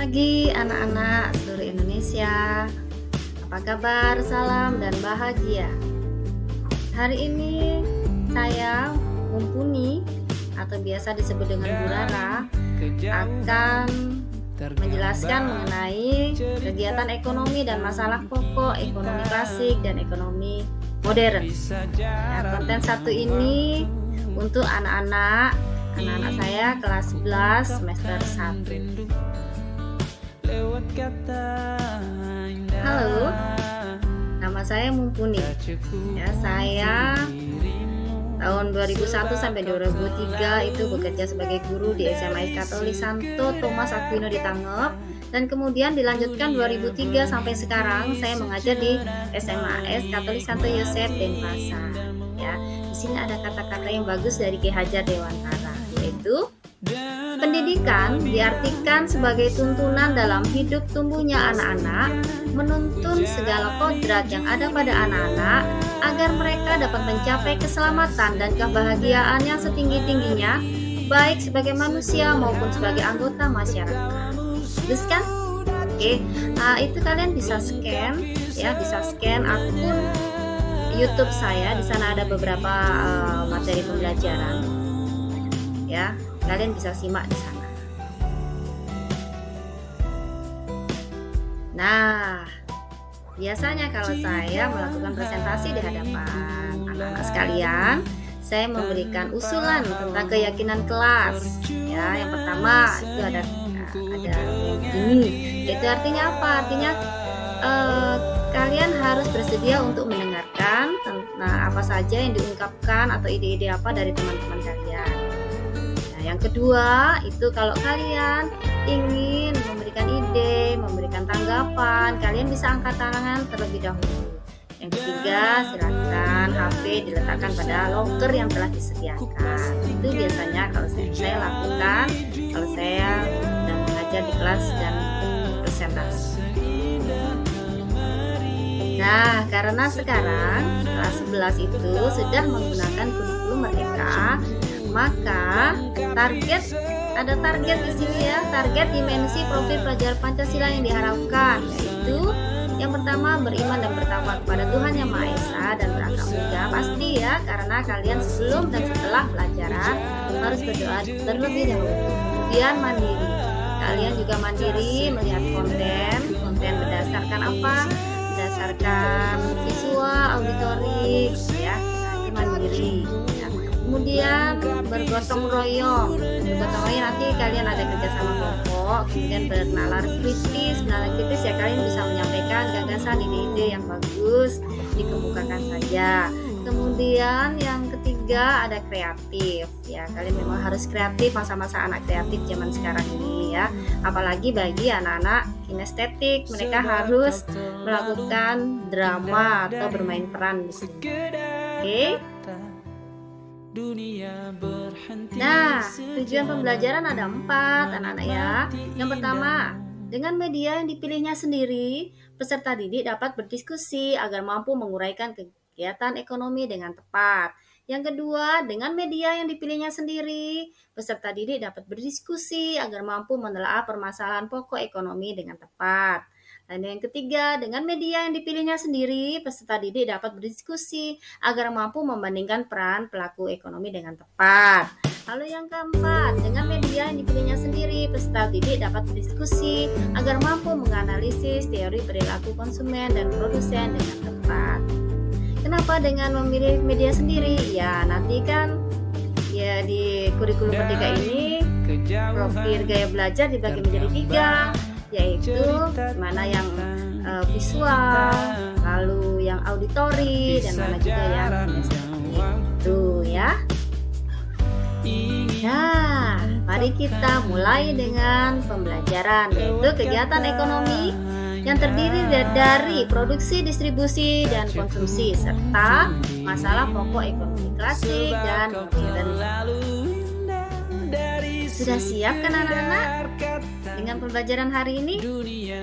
pagi anak-anak seluruh Indonesia. Apa kabar? Salam dan bahagia. Hari ini saya Mumpuni atau biasa disebut dengan Bu Rara akan menjelaskan mengenai kegiatan ekonomi dan masalah pokok ekonomi klasik dan ekonomi modern. Konten satu ini untuk anak-anak saya kelas 11 semester 1. Halo, nama saya Mumpuni. Saya tahun 2001 sampai 2003 itu bekerja sebagai guru di SMA Katolik Santo Thomas Aquino di Tangep, dan kemudian dilanjutkan 2003 sampai sekarang saya mengajar di SMA Katolik Santo Yosef Denpasar. Di sini ada kata-kata yang bagus dari Ki Hajar Dewantara, yaitu pendidikan diartikan sebagai tuntunan dalam hidup tumbuhnya anak-anak, menuntun segala kodrat yang ada pada anak-anak agar mereka dapat mencapai keselamatan dan kebahagiaan yang setinggi-tingginya, baik sebagai manusia maupun sebagai anggota masyarakat. Terus kan? Oke, itu kalian bisa scan akun YouTube saya. Di sana ada beberapa materi pembelajaran. Kalian bisa simak di sana. Nah, biasanya kalau saya melakukan presentasi di hadapan anak-anak sekalian, saya memberikan usulan tentang keyakinan kelas. Yang pertama itu ada ini. Itu artinya apa? Artinya kalian harus bersedia untuk mendengarkan tentang apa saja yang diungkapkan atau ide-ide apa dari teman-teman kalian. Yang kedua, itu kalau kalian ingin memberikan ide, memberikan tanggapan, kalian bisa angkat tangan terlebih dahulu. Yang ketiga, silakan HP diletakkan pada loker yang telah disediakan. Itu biasanya kalau saya lakukan kalau saya sedang mengajar di kelas dan presentasi. Nah, karena sekarang kelas 11 itu sudah menggunakan kurikulum Merdeka, maka ada target di sini target dimensi profil pelajar Pancasila yang diharapkan, yaitu yang pertama beriman dan bertakwa kepada Tuhan Yang Maha Esa dan berakal muda, pasti karena kalian sebelum dan setelah pelajaran harus berdoa terlebih dahulu. Kemudian mandiri, kalian juga mandiri melihat konten berdasarkan apa? Berdasarkan visual, auditorik, itu mandiri. Kemudian bergotong royong nanti kalian ada kerjasama kelompok, kemudian bernalar kritis. Kalian bisa menyampaikan gagasan ide-ide yang bagus, dikemukakan saja. Kemudian yang ketiga ada kreatif, kalian memang harus kreatif, masa-masa anak kreatif zaman sekarang ini apalagi bagi anak-anak kinestetik, mereka harus melakukan drama atau bermain peran di sini. Oke. Nah, tujuan pembelajaran ada 4 anak-anak Yang pertama, dengan media yang dipilihnya sendiri, peserta didik dapat berdiskusi agar mampu menguraikan kegiatan ekonomi dengan tepat. Yang kedua, dengan media yang dipilihnya sendiri, peserta didik dapat berdiskusi agar mampu menelaah permasalahan pokok ekonomi dengan tepat. Dan yang ketiga, dengan media yang dipilihnya sendiri, peserta didik dapat berdiskusi agar mampu membandingkan peran pelaku ekonomi dengan tepat. Lalu yang keempat, dengan media yang dipilihnya sendiri, peserta didik dapat berdiskusi agar mampu menganalisis teori perilaku konsumen dan produsen dengan tepat. Kenapa dengan memilih media sendiri? Nanti kan di kurikulum Merdeka ini profil gaya belajar dibagi menjadi 3, yaitu mana yang visual, lalu yang auditori, dan mana juga yang itu Nah, mari kita mulai dengan pembelajaran, yaitu kegiatan ekonomi yang terdiri dari produksi, distribusi, dan konsumsi, serta masalah pokok ekonomi klasik dan modern. Sudah siap kan anak-anak dengan pembelajaran hari ini?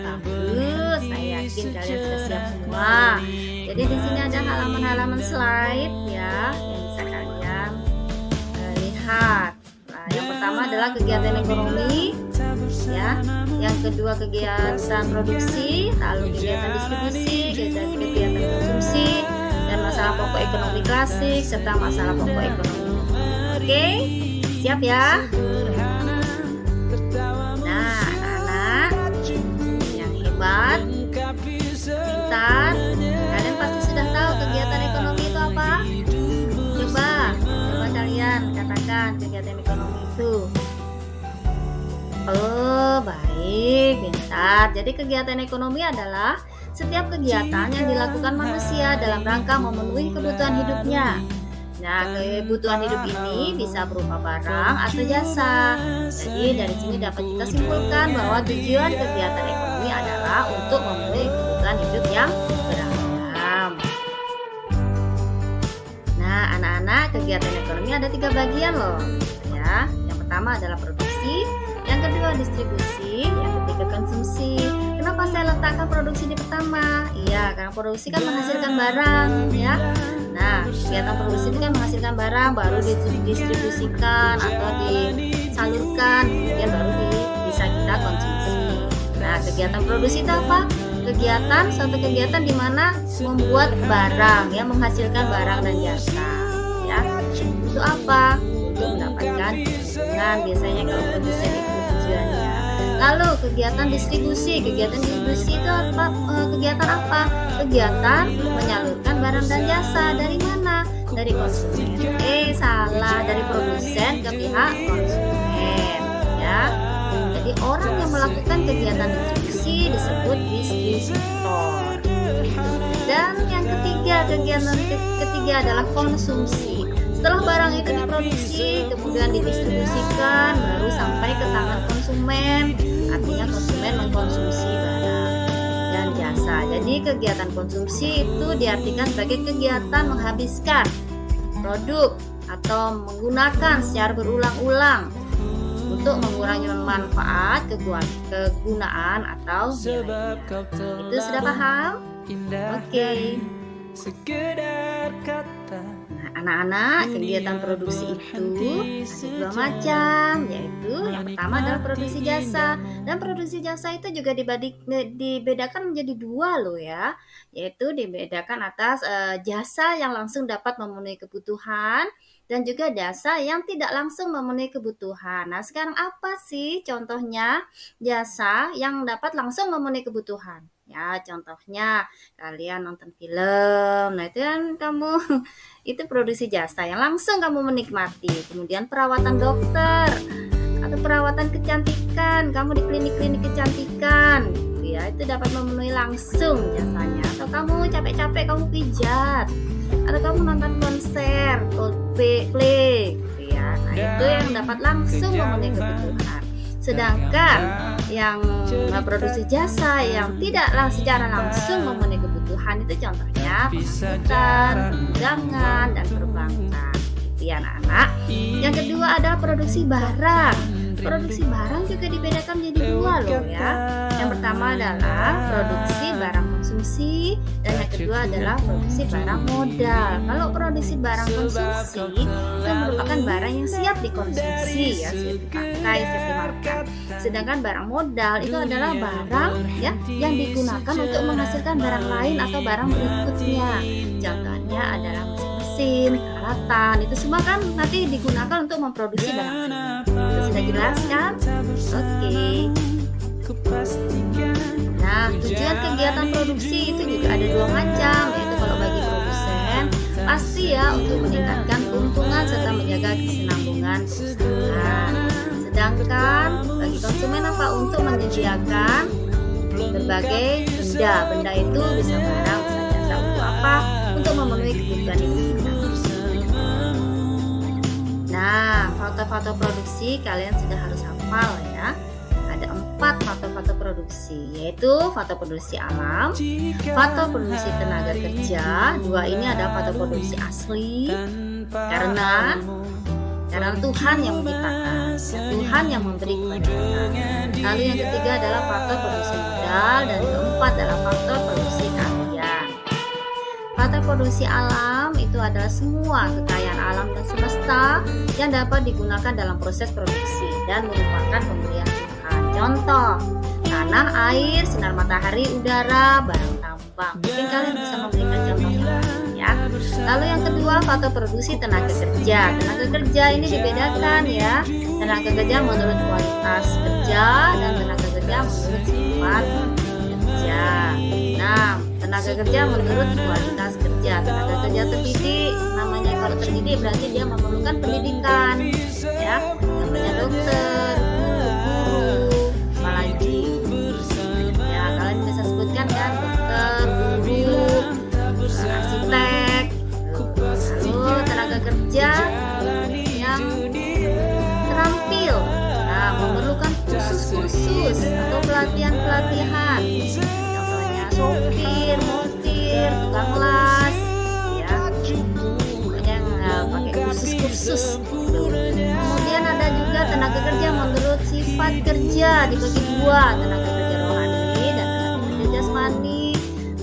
Bagus, saya yakin kalian sudah siap semua. Jadi di sini ada halaman-halaman slide yang bisa kalian lihat. Yang pertama pertama adalah kegiatan ekonomi, ya. Yang kedua kegiatan produksi, lalu kegiatan distribusi, kegiatan konsumsi, dan masalah pokok ekonomi klasik serta masalah pokok ekonomi. Oke, siap ya? Nah, anak-anak yang hebat, pintar, kalian pasti sudah tahu kegiatan ekonomi itu apa? Coba kalian katakan kegiatan ekonomi itu. Oh, baik, pintar. Jadi kegiatan ekonomi adalah setiap kegiatan yang dilakukan manusia dalam rangka memenuhi kebutuhan hidupnya. Nah, kebutuhan hidup ini bisa berupa barang atau jasa. Jadi dari sini dapat kita simpulkan bahwa tujuan kegiatan ekonomi adalah untuk memenuhi kebutuhan hidup yang beragam. Nah, anak-anak, kegiatan ekonomi ada 3 bagian loh, ya. Yang pertama adalah produksi, yang kedua distribusi, yang ketiga konsumsi. Kenapa saya letakkan produksi di pertama? Iya, karena produksi kan menghasilkan barang, ya. Nah, kegiatan produksi itu kan menghasilkan barang, baru didistribusikan atau disalurkan, kemudian baru bisa kita konsumsi. Nah, kegiatan produksi itu apa? Suatu kegiatan di mana membuat barang, ya, menghasilkan barang dan jasa, ya. Itu apa? Untuk mendapatkan keuntungan, biasanya kalau produsen itu tujuannya. Lalu kegiatan distribusi itu apa? Kegiatan apa? Kegiatan menyalurkan barang dan jasa dari mana? Dari konsumen. Salah, dari produsen ke pihak konsumen, ya. Jadi orang yang melakukan kegiatan distribusi disebut distributor. Dan yang ketiga, kegiatan ketiga adalah konsumsi. Setelah barang itu diproduksi, kemudian didistribusikan, baru sampai ke tangan konsumen. Artinya konsumen mengkonsumsi barang dan jasa. Jadi kegiatan konsumsi itu diartikan sebagai kegiatan menghabiskan produk atau menggunakan secara berulang-ulang untuk mengurangi manfaat, kegunaan atau nilainya. Itu sudah paham? Oke. Nah, anak-anak, kegiatan produksi itu ada 2 macam, yaitu yang pertama adalah produksi jasa. Dan produksi jasa itu juga dibedakan menjadi 2 loh, ya. Yaitu dibedakan atas jasa yang langsung dapat memenuhi kebutuhan dan juga jasa yang tidak langsung memenuhi kebutuhan. Nah, sekarang apa sih contohnya jasa yang dapat langsung memenuhi kebutuhan? Ya, contohnya kalian nonton film. Nah, itu kan kamu itu produksi jasa yang langsung kamu menikmati. Kemudian perawatan dokter atau perawatan kecantikan, kamu di klinik-klinik kecantikan, ya, itu dapat memenuhi langsung jasanya. Atau kamu capek-capek kamu pijat, atau kamu nonton konser Coldplay, ya. Nah, itu yang dapat langsung memenuhi kebutuhan. Sedangkan yang produksi jasa yang tidak secara langsung memenuhi kebutuhan itu contohnya pengangkutan, perdagangan, dan perbankan. Ya, anak-anak. Yang kedua adalah produksi barang. Produksi barang juga dibedakan menjadi 2 loh, ya. Yang pertama adalah produksi barang konsumsi dan yang kedua adalah produksi barang modal. Kalau produksi barang konsumsi itu merupakan barang yang siap dikonsumsi, ya, siap dipakai, siap dimakan. Sedangkan barang modal itu adalah barang, ya, yang digunakan untuk menghasilkan barang lain atau barang berikutnya. Contohnya adalah mesin, peralatan, itu semua kan nanti digunakan untuk memproduksi barang ini. Itu sudah jelas kan? Oke. Nah, tujuan kegiatan produksi itu juga ada 2 macam, yaitu kalau bagi produsen pasti, ya, untuk meningkatkan keuntungan serta menjaga kesinambungan perusahaan. Sedangkan bagi konsumen apa? Untuk menyediakan berbagai benda. Benda itu bisa barang, bisa jasa. Untuk apa? Untuk memenuhi kebutuhan hidup kita. Nah, faktor-faktor produksi kalian sudah harus hafal, ya. Ada 4 faktor-faktor produksi, yaitu faktor produksi alam, faktor produksi tenaga kerja. 2 ini adalah faktor produksi asli karena Tuhan yang menciptakan, Tuhan yang memberi kepada kita. Lalu yang ketiga adalah faktor produksi modal dan yang keempat adalah faktor produksi keahlian. Faktor produksi alam itu adalah semua kekayaan alam dan semesta yang dapat digunakan dalam proses produksi dan merupakan pemberian Tuhan. Contoh, tanah, air, sinar matahari, udara, barang tambang. Mungkin kalian bisa memberikan contoh yang lain ya. Lalu yang kedua, faktor produksi tenaga kerja. Tenaga kerja ini dibedakan ya. Tenaga kerja menurut kualitas kerja dan tenaga kerja menurut sifat kerja. Nah, tenaga kerja menurut kualitas kerja. Tenaga kerja terdidik, namanya kalau terdidik berarti dia memerlukan pendidikan ya. Namanya dokter, guru, apalagi ya, kalian bisa sebutkan kan, dokter, guru, arsitek. Lalu tenaga kerja yang terampil, nah, memerlukan kursus-kursus atau pelatihan-pelatihan. Contohnya sopir, montir, tukang las, ya, pokoknya yang pakai kursus-kursus. Kemudian ada juga tenaga kerja menurut sifat kerja, dibagi dua, tenaga kerja rohani dan tenaga kerja jasmani.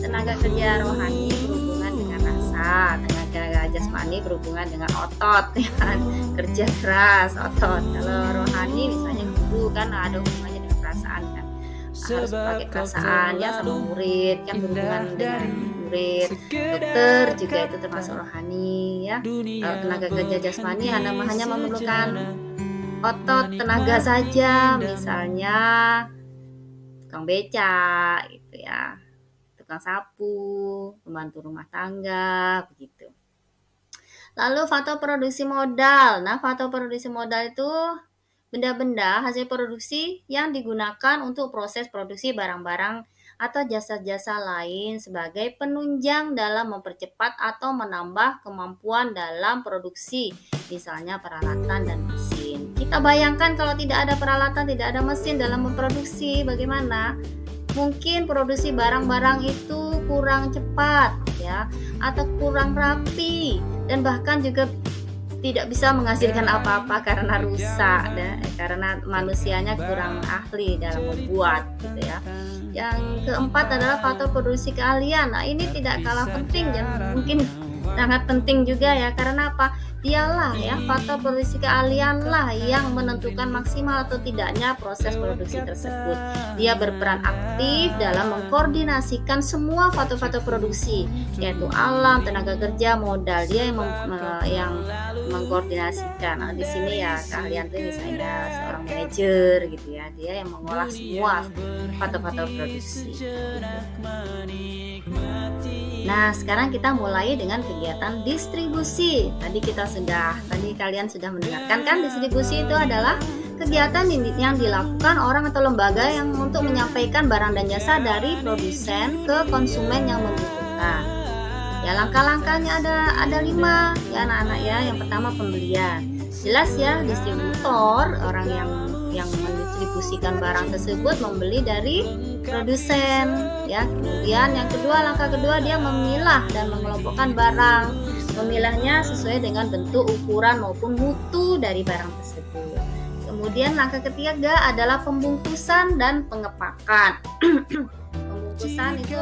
Tenaga kerja rohani berhubungan dengan rasa, tenaga jasmani berhubungan dengan otot, kan, kerja keras, otot. Kalau rohani misalnya guru kan ada hubungannya dengan perasaan kan, harus pakai perasaan ya, sama murid kan berhubungan dengan murid. Dokter juga itu termasuk rohani ya. Kalau tenaga kerja jasmani hanya memerlukan otot, tenaga saja, misalnya tukang beca gitu ya, tukang sapu, pembantu rumah tangga, begitu. Lalu faktor produksi modal. Nah, faktor produksi modal itu benda-benda hasil produksi yang digunakan untuk proses produksi barang-barang atau jasa-jasa lain sebagai penunjang dalam mempercepat atau menambah kemampuan dalam produksi, misalnya peralatan dan mesin. Kita bayangkan kalau tidak ada peralatan, tidak ada mesin dalam memproduksi, bagaimana? Mungkin produksi barang-barang itu kurang cepat ya, atau kurang rapi, dan bahkan juga tidak bisa menghasilkan apa-apa karena rusak karena manusianya kurang ahli dalam membuat gitu ya. Yang keempat adalah faktor produksi keahlian. Nah, ini tidak kalah penting ya, mungkin sangat penting juga ya. Karena apa? Dialah ya, faktor produksi keahlian lah yang menentukan maksimal atau tidaknya proses produksi tersebut. Dia berperan aktif dalam mengkoordinasikan semua faktor-faktor produksi, yaitu alam, tenaga kerja, modal. Dia yang mengkoordinasikan. Nah, di sini ya keahlian itu misalnya seorang manajer gitu ya, dia yang mengolah semua faktor-faktor produksi. Nah, sekarang kita mulai dengan kegiatan distribusi. Tadi kalian sudah mendengarkan kan, distribusi itu adalah kegiatan yang dilakukan orang atau lembaga yang untuk menyampaikan barang dan jasa dari produsen ke konsumen yang membutuhkan. Ya, langkah-langkahnya ada 5 ya anak-anak ya. Yang pertama pembelian. Jelas ya, distributor, orang yang mendistribusikan barang tersebut membeli dari produsen ya. Kemudian yang kedua, langkah kedua, dia memilah dan mengelompokkan barang. Memilahnya sesuai dengan bentuk, ukuran maupun mutu dari barang tersebut. Kemudian langkah ketiga adalah pembungkusan dan pengepakan. Pembungkusan itu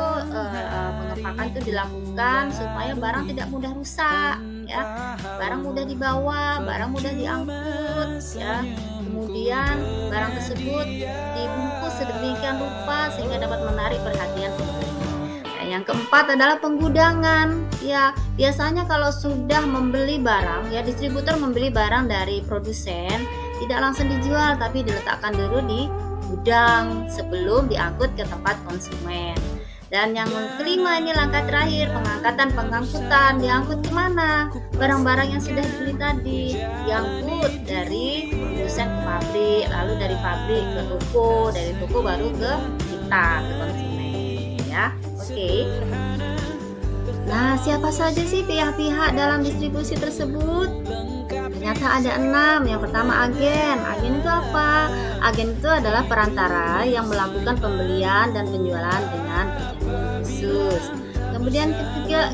pengepakan itu dilakukan supaya barang tidak mudah rusak ya. Barang mudah dibawa, barang mudah diangkut ya. Kemudian barang tersebut dibungkus sedemikian rupa sehingga dapat menarik perhatian pembeli. Nah, yang keempat adalah penggudangan. Ya, biasanya kalau sudah membeli barang, ya distributor membeli barang dari produsen, tidak langsung dijual tapi diletakkan dulu di gudang sebelum diangkut ke tempat konsumen. Dan yang kelima ini langkah terakhir, pengangkutan. Diangkut kemana? Barang-barang yang sudah dibeli tadi diangkut dari produsen ke pabrik, lalu dari pabrik ke toko, dari toko baru ke kita, ke konsumen ya. Oke. Nah, siapa saja sih pihak-pihak dalam distribusi tersebut? Ternyata ada 6. Yang pertama agen. Agen itu apa? Agen itu adalah perantara yang melakukan pembelian dan penjualan dengan perjanjian khusus. Kemudian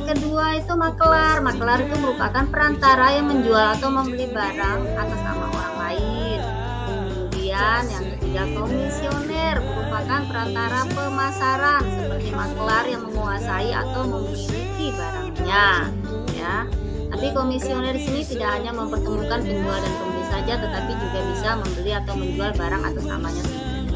kedua itu makelar. Makelar itu merupakan perantara yang menjual atau membeli barang atas nama orang lain. Kemudian yang ketiga komisioner, merupakan perantara pemasaran seperti makelar yang menguasai atau memiliki barangnya ya. Tapi komisioner di sini tidak hanya mempertemukan penjual dan pembeli saja, tetapi juga bisa membeli atau menjual barang atas namanya sendiri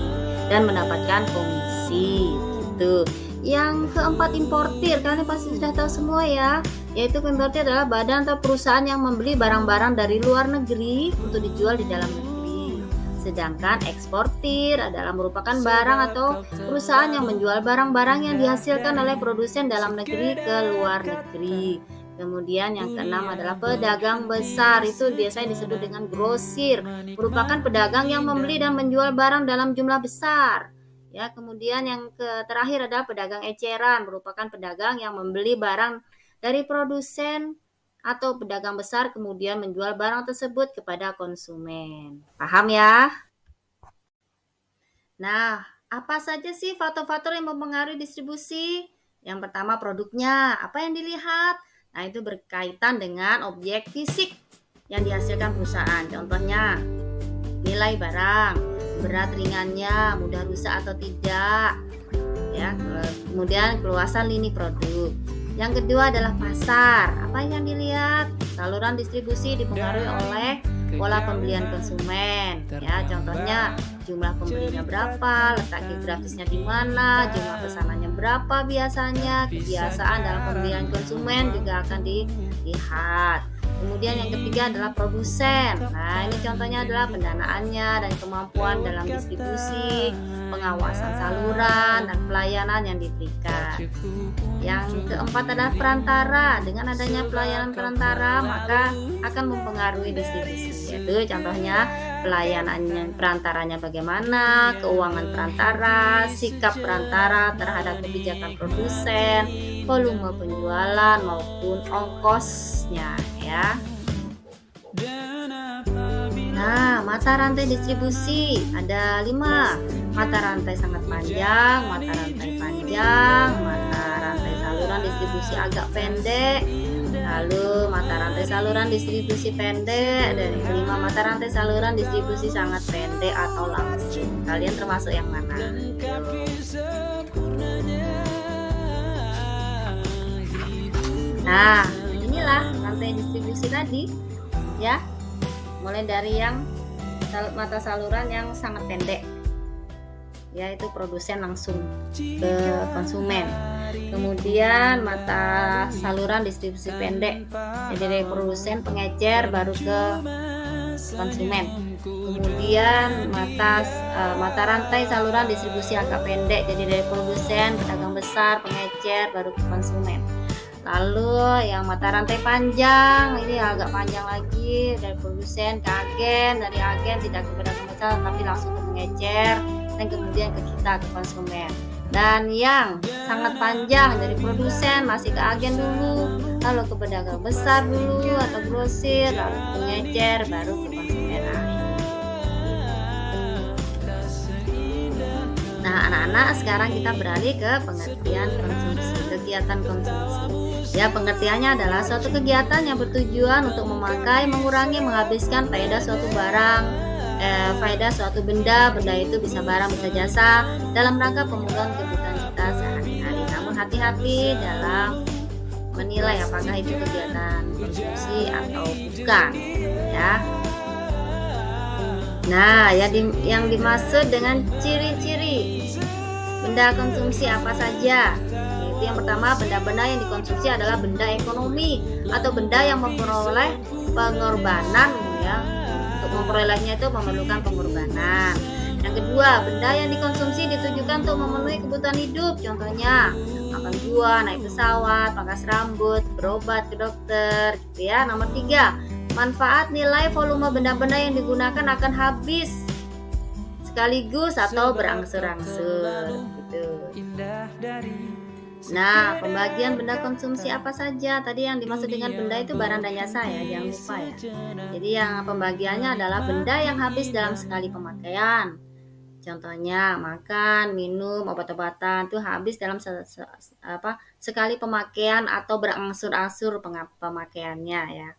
dan mendapatkan komisi. Tuh. Yang keempat, importir. Kalian pasti sudah tahu semua ya. Yaitu importir adalah badan atau perusahaan yang membeli barang-barang dari luar negeri untuk dijual di dalam negeri. Sedangkan eksportir adalah merupakan barang atau perusahaan yang menjual barang-barang yang dihasilkan oleh produsen dalam negeri ke luar negeri. Kemudian yang keenam adalah pedagang besar. Itu biasanya disebut dengan grosir, merupakan pedagang yang membeli dan menjual barang dalam jumlah besar. Ya, kemudian yang terakhir adalah pedagang eceran, merupakan pedagang yang membeli barang dari produsen atau pedagang besar kemudian menjual barang tersebut kepada konsumen. Paham ya? Nah, apa saja sih faktor-faktor yang mempengaruhi distribusi? Yang pertama, produknya. Apa yang dilihat? Nah, itu berkaitan dengan objek fisik yang dihasilkan perusahaan. Contohnya, nilai barang, berat ringannya, mudah rusak atau tidak, ya. Kemudian keluasan lini produk. Yang kedua adalah pasar. Apa yang dilihat? Saluran distribusi dipengaruhi oleh pola pembelian konsumen, ya. Contohnya jumlah pembelinya berapa, letak geografisnya di mana, jumlah pesanannya berapa biasanya, kebiasaan dalam pembelian konsumen juga akan dilihat. Kemudian yang ketiga adalah produsen. Nah, ini contohnya adalah pendanaannya dan kemampuan dalam distribusi, pengawasan saluran, dan pelayanan yang diberikan. Yang keempat adalah perantara. Dengan adanya pelayanan perantara, maka akan mempengaruhi distribusi. Yaitu contohnya pelayanannya, perantaranya bagaimana, keuangan perantara, sikap perantara terhadap kebijakan produsen, volume penjualan maupun ongkosnya, ya. Nah, mata rantai distribusi ada 5. Mata rantai sangat panjang, mata rantai panjang, mata rantai saluran distribusi agak pendek, lalu mata rantai saluran distribusi pendek, dan yang kelima mata rantai saluran distribusi sangat pendek atau langsung. Kalian termasuk yang mana? Nah, inilah rantai distribusi tadi, ya. Mulai dari yang mata saluran yang sangat pendek, yaitu produsen langsung ke konsumen. Kemudian mata saluran distribusi pendek, jadi dari produsen pengecer baru ke konsumen. Kemudian mata rantai saluran distribusi agak pendek, jadi dari produsen, pedagang besar, pengecer baru ke konsumen. Lalu yang mata rantai panjang, ini agak panjang lagi, dari produsen ke agen, dari agen tidak ke pedagang besar tapi langsung ke pengecer, dan kemudian ke kita, ke konsumen. Dan yang sangat panjang dari produsen masih ke agen dulu, lalu ke pedagang besar dulu atau grosir, lalu ke pengecer, baru ke konsumen akhir. Nah, anak-anak, sekarang kita beralih ke pengertian konsumsi, kegiatan konsumsi. Ya, pengertiannya adalah suatu kegiatan yang bertujuan untuk memakai, mengurangi, menghabiskan faedah suatu barang, faedah suatu benda itu bisa barang, bisa jasa, dalam rangka pemenuhan kebutuhan kita sehari-hari. Namun hati-hati dalam menilai apakah itu kegiatan konsumsi atau bukan, ya. Nah, yang dimaksud dengan ciri-ciri benda konsumsi apa saja? Yaitu yang pertama, benda-benda yang dikonsumsi adalah benda ekonomi atau benda yang memperoleh pengorbanan, ya. Untuk memperolehnya itu memerlukan pengorbanan. Yang kedua, benda yang dikonsumsi ditujukan untuk memenuhi kebutuhan hidup. Contohnya, makan buah, naik pesawat, pangkas rambut, berobat ke dokter, gitu ya. Nomor 3, manfaat nilai volume benda-benda yang digunakan akan habis sekaligus atau berangsur-angsur, gitu. Nah, pembagian benda konsumsi apa saja? Tadi yang dimaksud dengan benda itu barang dan jasa, ya, jangan lupa ya. Jadi yang pembagiannya adalah benda yang habis dalam sekali pemakaian. Contohnya makan, minum, obat-obatan itu habis dalam sekali pemakaian atau berangsur-angsur pemakaiannya, ya.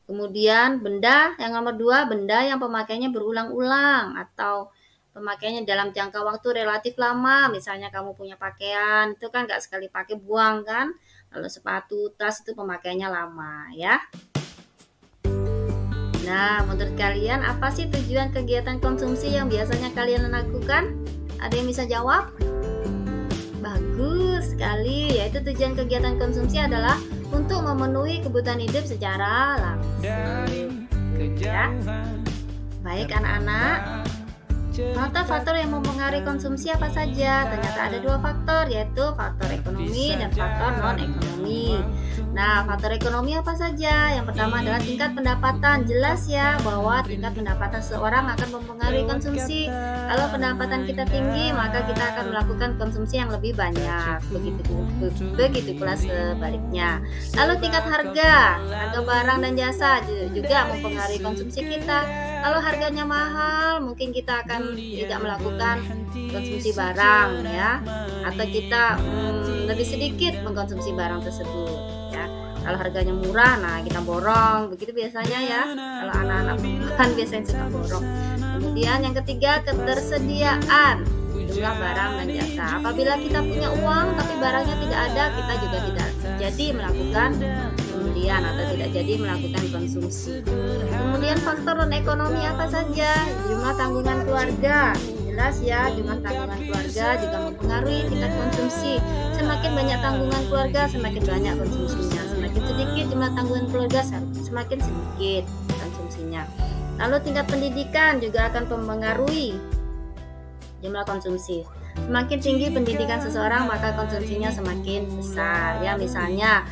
Kemudian benda yang nomor 2, benda yang pemakaiannya berulang-ulang atau pemakaiannya dalam jangka waktu relatif lama. Misalnya kamu punya pakaian, itu kan nggak sekali pakai buang kan. Lalu sepatu, tas itu pemakaiannya lama, ya. Nah, menurut kalian apa sih tujuan kegiatan konsumsi yang biasanya kalian lakukan? Ada yang bisa jawab? Bagus sekali, yaitu tujuan kegiatan konsumsi adalah untuk memenuhi kebutuhan hidup secara langsung. Ya. Baik anak-anak, faktor-faktor yang mempengaruhi konsumsi apa saja? Ternyata ada 2 faktor, yaitu faktor ekonomi dan faktor non-ekonomi. Nah, faktor ekonomi apa saja? Yang pertama adalah tingkat pendapatan. Jelas ya bahwa tingkat pendapatan seseorang akan mempengaruhi konsumsi. Kalau pendapatan kita tinggi, maka kita akan melakukan konsumsi yang lebih banyak. Begitu pula sebaliknya. Lalu tingkat harga barang dan jasa juga mempengaruhi konsumsi kita. Kalau harganya mahal, mungkin kita akan tidak melakukan konsumsi barang ya, atau kita lebih sedikit mengkonsumsi barang tersebut ya. Kalau harganya murah, nah kita borong, begitu biasanya ya. Kalau anak-anak perempuan biasanya suka borong. Kemudian yang ketiga, ketersediaan jumlah barang dan jasa. Apabila kita punya uang tapi barangnya tidak ada, kita juga tidak jadi melakukan pembelian atau tidak jadi melakukan konsumsi. Kemudian faktor non ekonomi apa saja? Jumlah tanggungan keluarga. Jelas ya, jumlah tanggungan keluarga juga mempengaruhi tingkat konsumsi. Semakin banyak tanggungan keluarga, semakin banyak konsumsinya. Semakin sedikit jumlah tanggungan keluarga, semakin sedikit konsumsinya. Lalu tingkat pendidikan juga akan mempengaruhi jumlah konsumsi. Semakin tinggi pendidikan seseorang, maka konsumsinya semakin besar ya. Misalnya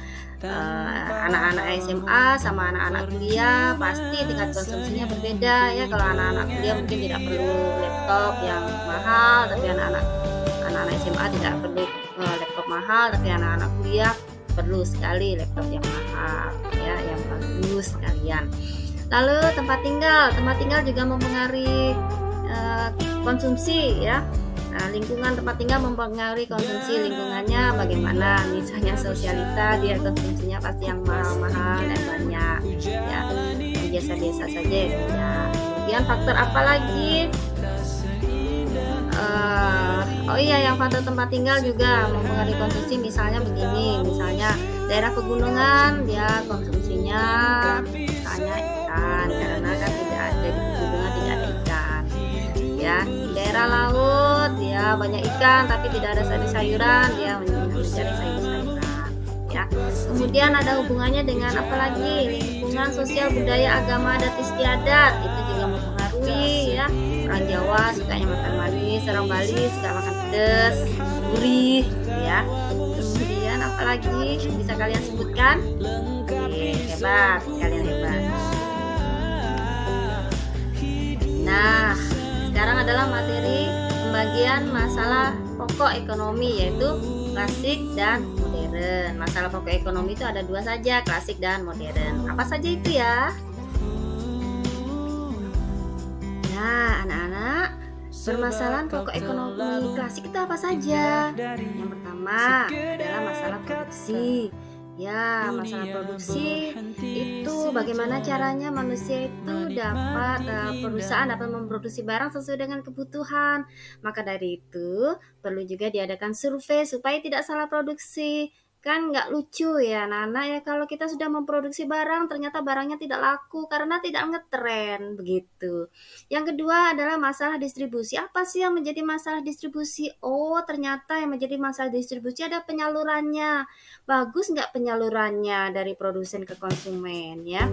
anak-anak SMA sama anak-anak kuliah pasti tingkat konsumsinya berbeda ya. Kalau anak-anak kuliah mungkin tidak perlu laptop yang mahal, tapi anak-anak SMA tidak perlu laptop mahal, tapi anak-anak kuliah perlu sekali laptop yang mahal ya, yang bagus sekalian. Lalu tempat tinggal juga mempengaruhi konsumsi ya. Nah, lingkungan tempat tinggal mempengaruhi konsumsi lingkungannya bagaimana. Misalnya sosialita, dia konsumsinya pasti yang mahal-mahal dan banyak ya, yang biasa-biasa saja ya. Kemudian faktor apa lagi? Yang faktor tempat tinggal juga mempengaruhi konsumsi. Misalnya begini, misalnya daerah pegunungan dia konsumsinya misalnya ikan, karena kan tidak ada di pegunungan, tidak ada ikan ya. Daerah laut ya banyak ikan tapi tidak ada sayur-sayuran, dia mencari sayur-sayuran ya. Kemudian ada hubungannya dengan apa lagi? Lingkungan sosial, budaya, agama, adat istiadat itu juga mempengaruhi ya. Orang Jawa sukanya makan manis, orang Bali suka makan pedas, gurih ya. Kemudian apa lagi bisa kalian sebutkan? Hebat, kalian hebat. Nah, sekarang adalah materi pembagian masalah pokok ekonomi, yaitu klasik dan modern. Masalah pokok ekonomi itu ada 2 saja, klasik dan modern. Apa saja itu ya? Nah, anak-anak, permasalahan pokok ekonomi klasik itu apa saja? Yang pertama adalah masalah produksi. Ya, masalah produksi itu bagaimana caranya manusia itu dapat perusahaan dapat memproduksi barang sesuai dengan kebutuhan. Maka dari itu perlu juga diadakan survei supaya tidak salah produksi. Kan nggak lucu ya anak-anak ya kalau kita sudah memproduksi barang ternyata barangnya tidak laku karena tidak ngetren begitu. Yang kedua adalah masalah distribusi. Apa sih yang menjadi masalah distribusi? Oh, ternyata yang menjadi masalah distribusi ada penyalurannya. Bagus nggak penyalurannya dari produsen ke konsumen ya?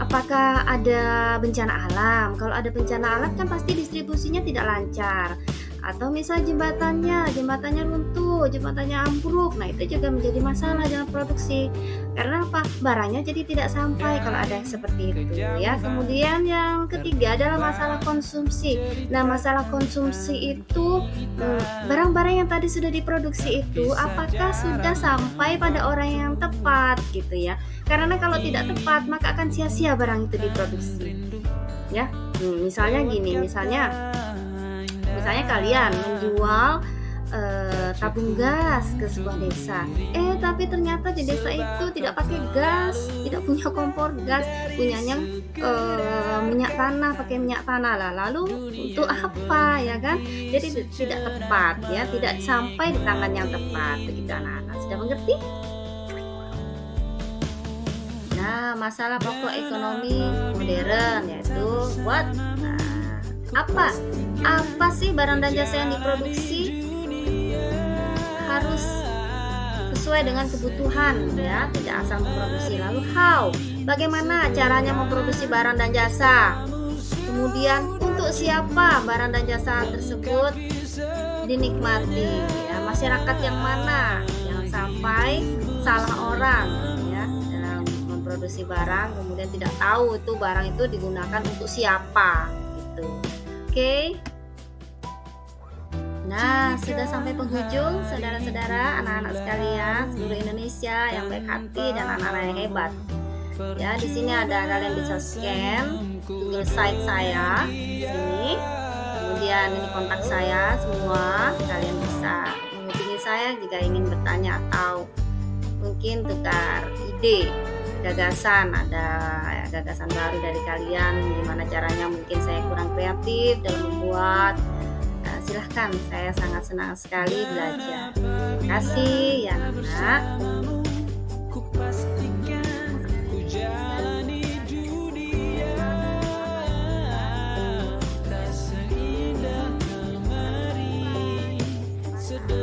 Apakah ada bencana alam? Kalau ada bencana alam kan pasti distribusinya tidak lancar. Atau misal jembatannya runtuh, jembatannya ambruk. Nah, itu juga menjadi masalah dalam produksi. Karena apa? Barangnya jadi tidak sampai kalau ada yang seperti itu ya. Kemudian yang ketiga adalah masalah konsumsi. Nah, masalah konsumsi itu barang-barang yang tadi sudah diproduksi itu apakah sudah sampai pada orang yang tepat gitu ya. Karena kalau tidak tepat maka akan sia-sia barang itu diproduksi. Ya. Misalnya gini, misalnya kalian menjual tabung gas ke sebuah desa, tapi ternyata di desa itu tidak pakai gas, tidak punya kompor gas, punyanya minyak tanah, pakai minyak tanah lah. Lalu untuk apa ya kan? Jadi tidak tepat ya, tidak sampai di tangan yang tepat. Begitu anak-anak sudah mengerti? Nah, masalah pokok ekonomi modern yaitu what? Nah, apa sih barang dan jasa yang diproduksi harus sesuai dengan kebutuhan ya, tidak asal memproduksi. Lalu bagaimana caranya memproduksi barang dan jasa? Kemudian untuk siapa barang dan jasa tersebut dinikmati ya, masyarakat yang mana, jangan sampai salah orang ya dalam memproduksi barang kemudian tidak tahu itu barang itu digunakan untuk siapa gitu. Oke. Nah, sudah sampai penghujung saudara-saudara, anak-anak sekalian seluruh Indonesia yang baik hati dan anak-anak yang hebat. Ya, di sini ada, kalian bisa scan Google Site saya di sini. Kemudian ini kontak saya semua. Kalian bisa menghubungi saya jika ingin bertanya atau mungkin tukar ide, gagasan, ada gagasan baru dari kalian, gimana caranya mungkin saya kurang kreatif dalam membuat. Silahkan, saya sangat senang sekali belajar. Terima kasih ya anak-anak. Sederhana